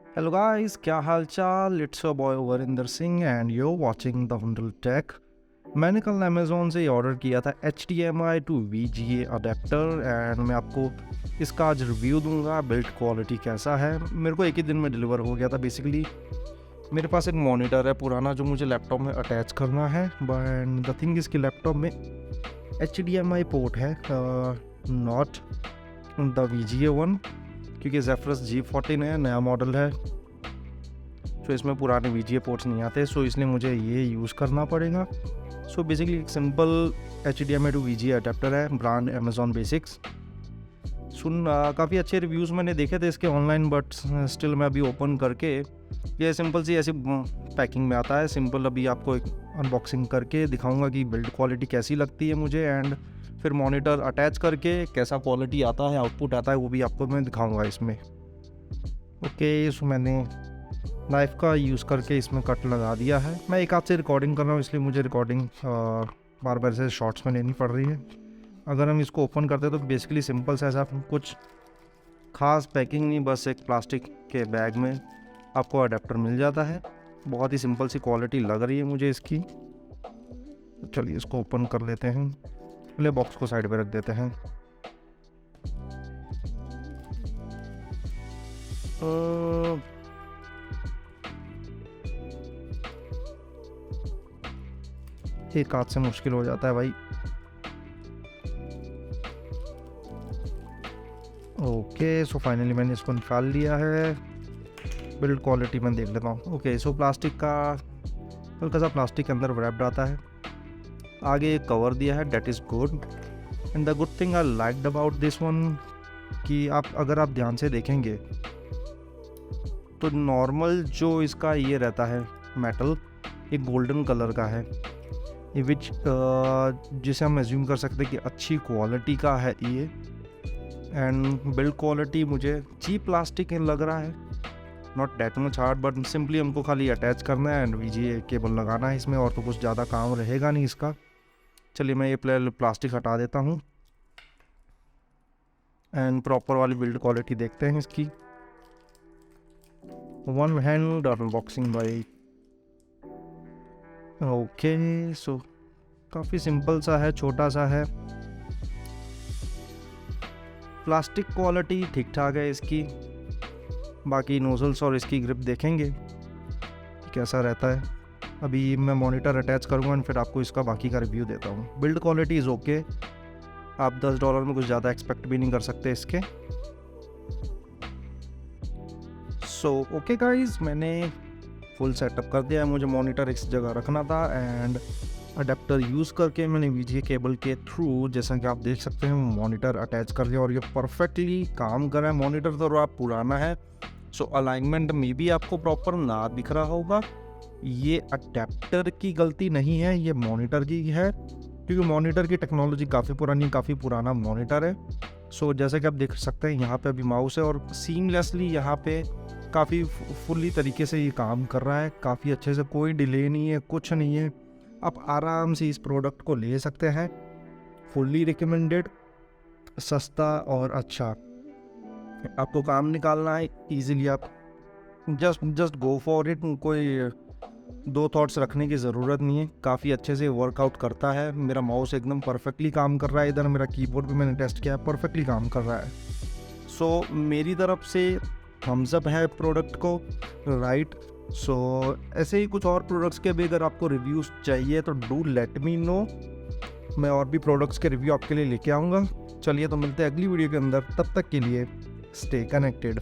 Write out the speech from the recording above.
Hello guys, क्या हाल चाल। It's your boy Varinder Singh and you watching the Hundal tech. मैंने कल अमेज़ोन से ऑर्डर किया था HDMI टू VGA अडेप्टर एंड मैं आपको इसका आज रिव्यू दूंगा। बिल्ड क्वालिटी कैसा है, मेरे को एक ही दिन में डिलीवर हो गया था। बेसिकली मेरे पास एक मॉनिटर है पुराना जो मुझे लैपटॉप में अटैच करना है, बट द थिंग इसके लैपटॉप में HDMI पोर्ट है, नॉट द VGA वन, क्योंकि Zephyrus G14 है, नया मॉडल है, तो इसमें पुराने VGA पोर्ट्स नहीं आते, सो इसलिए मुझे ये यूज़ करना पड़ेगा। सो बेसिकली एक simple HDMI to VGA adapter है, ब्रांड Amazon बेसिक्स। काफ़ी अच्छे रिव्यूज़ मैंने देखे थे इसके ऑनलाइन, बट स्टिल मैं अभी ओपन करके ये सिंपल सी ऐसी पैकिंग में आता है। सिंपल अभी आपको एक अनबॉक्सिंग करके दिखाऊंगा कि बिल्ड क्वालिटी कैसी लगती है मुझे, एंड फिर मॉनिटर अटैच करके कैसा क्वालिटी आता है, आउटपुट आता है, वो भी आपको मैं दिखाऊंगा इसमें। ओके, सो मैंने नाइफ़ का यूज़ करके इसमें कट लगा दिया है। मैं एक हाथ से रिकॉर्डिंग कर रहा हूँ, इसलिए मुझे रिकॉर्डिंग बार बार से शॉर्ट्स में लेनी पड़ रही है। अगर हम इसको ओपन करते हैं तो बेसिकली सिंपल सा ऐसा कुछ खास पैकिंग नहीं, बस एक प्लास्टिक के बैग में आपको अडेप्टर मिल जाता है। बहुत ही सिंपल सी क्वालिटी लग रही है मुझे इसकी। चलिए इसको ओपन कर लेते हैं, पहले बॉक्स को साइड पे रख देते हैं। एक हाथ से मुश्किल हो जाता है भाई। ओके, सो फाइनली मैंने इसको निकाल लिया है। बिल्ड क्वालिटी मैं देख लेता हूँ। ओके, सो प्लास्टिक का हल्का सा प्लास्टिक के अंदर रैप्ड आता है, आगे एक कवर दिया है, that is good. And the good thing I liked about this one कि अगर आप ध्यान से देखेंगे तो नॉर्मल जो इसका ये रहता है मेटल, एक गोल्डन कलर का है, विच जिसे हम एज्यूम कर सकते हैं कि अच्छी क्वालिटी का है ये। एंड बिल्ड क्वालिटी मुझे चीप प्लास्टिक लग रहा है, not that much hard, but simply हमको खाली अटैच करना है एंड VGA केबल लगाना है इसमें, और तो कुछ ज़्यादा काम रहेगा नहीं इसका। चलिए मैं ये प्लास्टिक हटा देता हूँ एंड प्रॉपर वाली बिल्ड क्वालिटी देखते हैं इसकी। वन हैंड अनबॉक्सिंग भाई। ओके, सो काफ़ी सिंपल सा है, छोटा सा है। प्लास्टिक क्वालिटी ठीक ठाक है इसकी। बाकी नोजल्स और इसकी ग्रिप देखेंगे कैसा रहता है। अभी मैं मॉनिटर अटैच करूँगा एंड फिर आपको इसका बाकी का रिव्यू देता हूँ। बिल्ड क्वालिटी इज़ ओके, आप $10 में कुछ ज़्यादा एक्सपेक्ट भी नहीं कर सकते इसके। सो ओके गाइज, मैंने फुल सेटअप कर दिया है। मुझे मॉनिटर इस जगह रखना था एंड अडेप्टर यूज़ करके मैंने VGA केबल के थ्रू, जैसा कि आप देख सकते हैं, मॉनिटर अटैच कर दिया और ये परफेक्टली काम कर रहा है। मॉनिटर तो आप पुराना है, सो अलाइनमेंट में भी आपको प्रॉपर ना दिख रहा होगा। ये अडेप्टर की गलती नहीं है, ये मॉनिटर की है, क्योंकि मॉनिटर की टेक्नोलॉजी काफ़ी पुरानी, काफ़ी पुराना मॉनिटर है। सो जैसे कि आप देख सकते हैं यहाँ पे अभी माउस है और सीमलेसली यहाँ पे काफ़ी फुल्ली तरीके से ये काम कर रहा है, काफ़ी अच्छे से, कोई डिले नहीं है, कुछ नहीं है। आप आराम से इस प्रोडक्ट को ले सकते हैं। फुल्ली रिकमेंडेड, सस्ता और अच्छा। आपको काम निकालना है इजीली, आप जस्ट गो फॉर इट। कोई दो थॉट्स रखने की ज़रूरत नहीं है, काफ़ी अच्छे से वर्कआउट करता है। मेरा माउस एकदम परफेक्टली काम कर रहा है, इधर मेरा कीबोर्ड भी मैंने टेस्ट किया, परफेक्टली काम कर रहा है। सो मेरी तरफ से थम्स अप है प्रोडक्ट को, राइट। सो ऐसे ही कुछ और प्रोडक्ट्स के भी अगर आपको रिव्यूज़ चाहिए तो डू लेट मी नो, मैं और भी प्रोडक्ट्स के रिव्यू आपके लिए लेके आऊँगा। चलिए तो मिलते हैं अगली वीडियो के अंदर, तब तक के लिए स्टे कनेक्टेड।